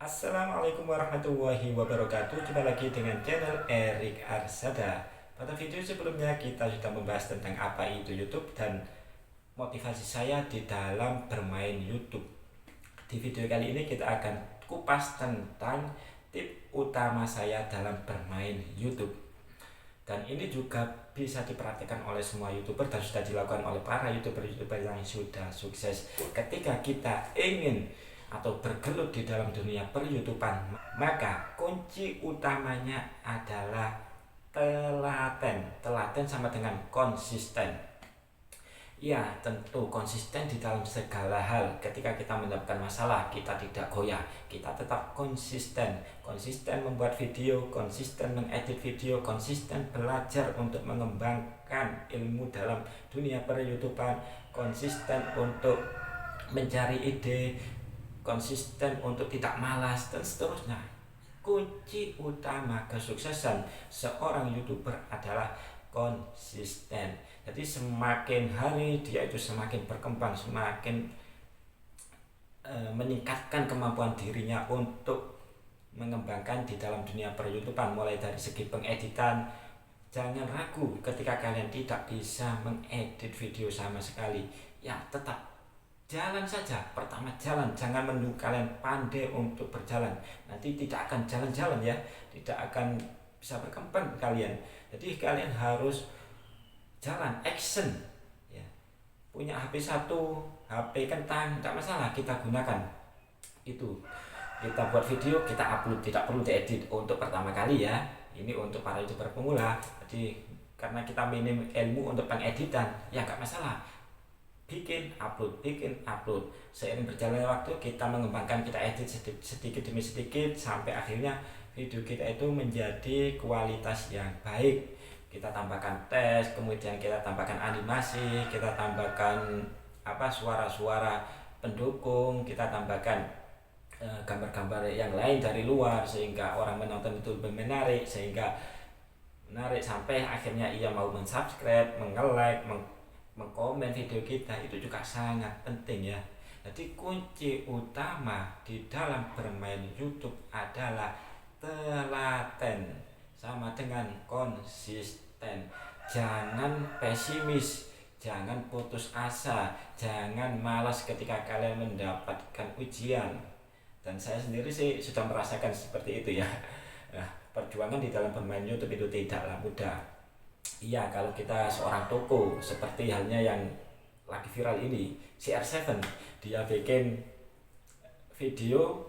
Assalamualaikum warahmatullahi wabarakatuh. Jumpa lagi dengan channel Erik Arsada. Pada video sebelumnya kita sudah membahas tentang apa itu YouTube dan motivasi saya di dalam bermain YouTube. Di video kali ini kita akan kupas tentang tip utama saya dalam bermain YouTube. Dan ini juga bisa diperhatikan oleh semua YouTuber dan sudah dilakukan oleh para YouTuber yang sudah sukses. Ketika kita ingin atau bergelut di dalam dunia per-YouTubean, maka kunci utamanya adalah telaten. Telaten sama dengan konsisten. Ya, tentu konsisten di dalam segala hal. Ketika kita mendapatkan masalah, kita tidak goyah. Kita tetap konsisten. Konsisten membuat video, konsisten mengedit video, konsisten belajar untuk mengembangkan ilmu dalam dunia per-YouTubean, konsisten untuk mencari ide, konsisten untuk tidak malas, dan seterusnya. Kunci utama kesuksesan seorang YouTuber adalah konsisten. Jadi semakin hari dia itu semakin berkembang, semakin meningkatkan kemampuan dirinya untuk mengembangkan di dalam dunia per-YouTubean, mulai dari segi pengeditan. Jangan ragu ketika kalian tidak bisa mengedit video sama sekali. Ya, tetap jalan saja. Pertama jalan, jangan menunggu kalian pandai untuk berjalan. Nanti tidak akan jalan-jalan ya, tidak akan bisa berkembang kalian. Jadi kalian harus jalan, action ya. Punya HP satu, HP kentang, tidak masalah, kita gunakan itu. Kita buat video, kita upload, tidak perlu diedit untuk pertama kali ya. Ini untuk para YouTuber pemula. Jadi karena kita minim ilmu untuk pengeditan, ya nggak masalah, bikin upload. Seiring berjalannya waktu kita mengembangkan, kita edit sedikit demi sedikit sampai akhirnya video kita itu menjadi kualitas yang baik. Kita tambahkan teks, kemudian kita tambahkan animasi, kita tambahkan suara-suara pendukung, kita tambahkan gambar-gambar yang lain dari luar sehingga orang menonton itu lebih menarik, sampai akhirnya ia mau mensubscribe, meng-like, mengkomen video kita. Itu juga sangat penting ya. Jadi kunci utama di dalam bermain YouTube adalah telaten sama dengan konsisten. Jangan pesimis, jangan putus asa, jangan malas ketika kalian mendapatkan ujian. Dan saya sendiri sih sudah merasakan seperti itu ya. Nah, perjuangan di dalam bermain YouTube itu tidaklah mudah. Iya, kalau kita seorang toko seperti halnya yang lagi viral ini, CR7, dia bikin video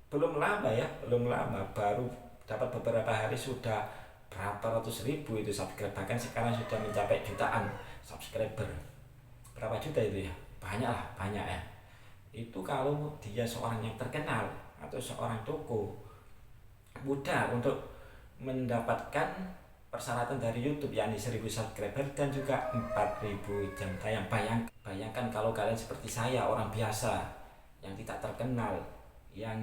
belum lama, baru dapat beberapa hari sudah berapa ratus ribu itu subscribe, bahkan sekarang sudah mencapai jutaan subscriber. Berapa juta itu ya? Banyak ya. Itu kalau dia seorang yang terkenal atau seorang toko, mudah untuk mendapatkan persyaratan dari YouTube, yakni 1000 subscriber dan juga 4000 jam tayang. Bayangkan kalau kalian seperti saya, orang biasa yang tidak terkenal, yang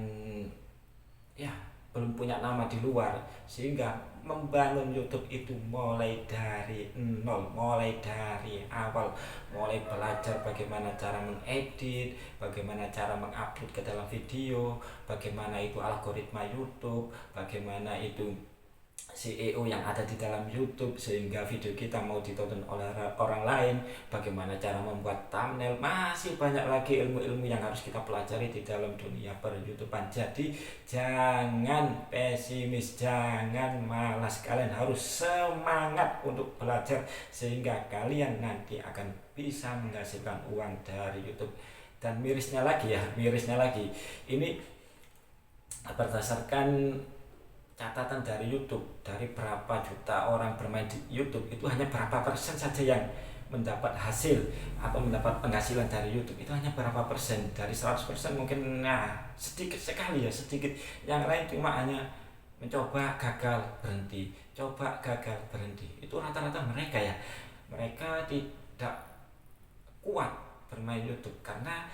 ya belum punya nama di luar, sehingga membangun YouTube itu mulai dari nol, mulai dari awal, mulai belajar bagaimana cara mengedit, bagaimana cara mengupload ke dalam video, bagaimana itu algoritma YouTube, bagaimana itu CEO yang ada di dalam YouTube sehingga video kita mau ditonton oleh orang lain, bagaimana cara membuat thumbnail. Masih banyak lagi ilmu-ilmu yang harus kita pelajari di dalam dunia per-YouTubean. Jadi jangan pesimis, jangan malas, kalian harus semangat untuk belajar sehingga kalian nanti akan bisa menghasilkan uang dari YouTube. Dan mirisnya lagi, ini berdasarkan catatan dari YouTube, dari berapa juta orang bermain di YouTube, itu hanya berapa persen saja yang mendapat hasil atau mendapat penghasilan dari YouTube. Itu hanya berapa persen dari 100%, mungkin sedikit sekali ya, sedikit. Yang lain cuma hanya mencoba, gagal, berhenti, coba, gagal, berhenti. Itu rata-rata mereka ya. Mereka tidak kuat bermain YouTube karena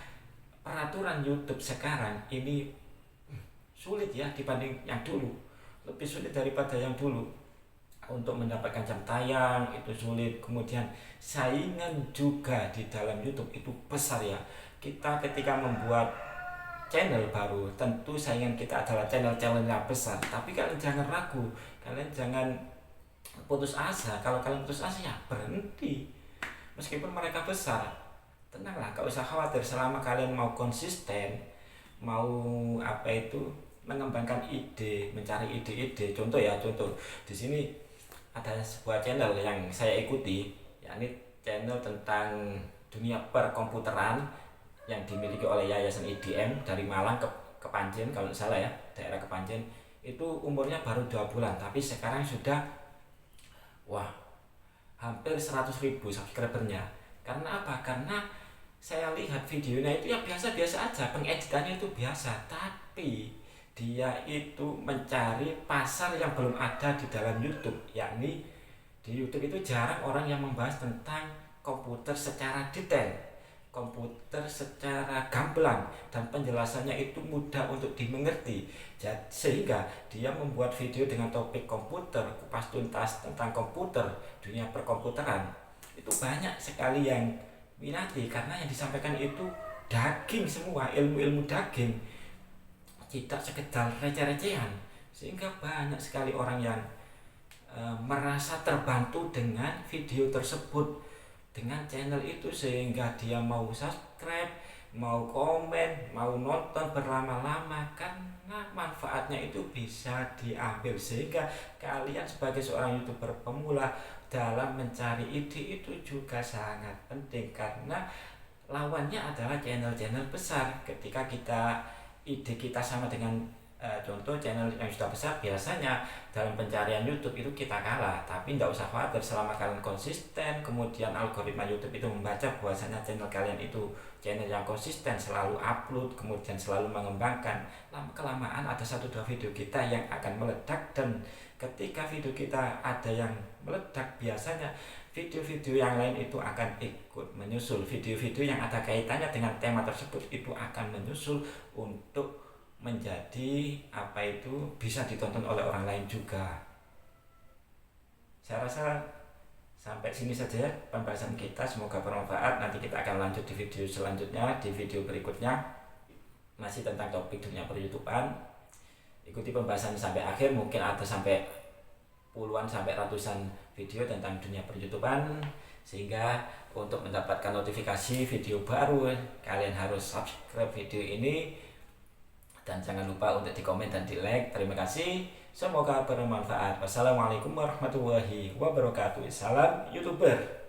peraturan YouTube sekarang ini sulit ya, dibanding yang dulu, lebih sulit daripada yang dulu. Untuk mendapatkan jam tayang itu sulit, kemudian saingan juga di dalam YouTube itu besar ya. Kita ketika membuat channel baru, tentu saingan kita adalah channel-channel yang besar. Tapi kalian jangan ragu, kalian jangan putus asa. Kalau kalian putus asa ya berhenti. Meskipun mereka besar, tenanglah, gak usah khawatir. Selama kalian mau konsisten, mau mengembangkan ide, mencari ide-ide. Contoh di sini ada sebuah channel yang saya ikuti, yakni channel tentang dunia perkomputeran yang dimiliki oleh Yayasan IDM dari Malang ke Kepanjen, kalau tidak salah ya, daerah Kepanjen. Itu umurnya baru 2 bulan, tapi sekarang sudah wah hampir 100.000 subscribernya. Karena apa? Karena saya lihat videonya itu ya biasa-biasa aja, pengeditannya itu biasa, tapi dia itu mencari pasar yang belum ada di dalam YouTube, yakni di YouTube itu jarang orang yang membahas tentang komputer secara detail, komputer secara gamblang, dan penjelasannya itu mudah untuk dimengerti. Sehingga dia membuat video dengan topik komputer, kupas tuntas tentang komputer, dunia perkomputeran. Itu banyak sekali yang minati karena yang disampaikan itu daging semua, ilmu-ilmu daging, tidak sekedar receh-recehan. Sehingga banyak sekali orang yang merasa terbantu dengan video tersebut, dengan channel itu, sehingga dia mau subscribe, mau komen, mau nonton berlama-lama karena manfaatnya itu bisa diambil. Sehingga kalian sebagai seorang YouTuber pemula dalam mencari ide itu juga sangat penting, karena lawannya adalah channel-channel besar. Ketika ide kita sama dengan contoh channel yang sudah besar, biasanya dalam pencarian YouTube itu kita kalah. Tapi tidak usah khawatir, selama kalian konsisten, kemudian algoritma YouTube itu membaca bahwasanya channel kalian itu channel yang konsisten, selalu upload, kemudian selalu mengembangkan, lama-kelamaan ada 1-2 video kita yang akan meledak. Dan ketika video kita ada yang meledak, biasanya video-video yang lain itu akan ikut menyusul. Video-video yang ada kaitannya dengan tema tersebut itu akan menyusul untuk menjadi bisa ditonton oleh orang lain juga. Saya rasa sampai sini saja pembahasan kita, semoga bermanfaat. Nanti kita akan lanjut di video selanjutnya, di video berikutnya masih tentang topik dunia per-YouTubean. Ikuti pembahasan sampai akhir, mungkin ada sampai puluhan sampai ratusan video tentang dunia per-YouTubean. Sehingga untuk mendapatkan notifikasi video baru, kalian harus subscribe video ini. Dan jangan lupa untuk di komen dan di like. Terima kasih, semoga bermanfaat. Wassalamualaikum warahmatullahi wabarakatuh. Salam YouTuber.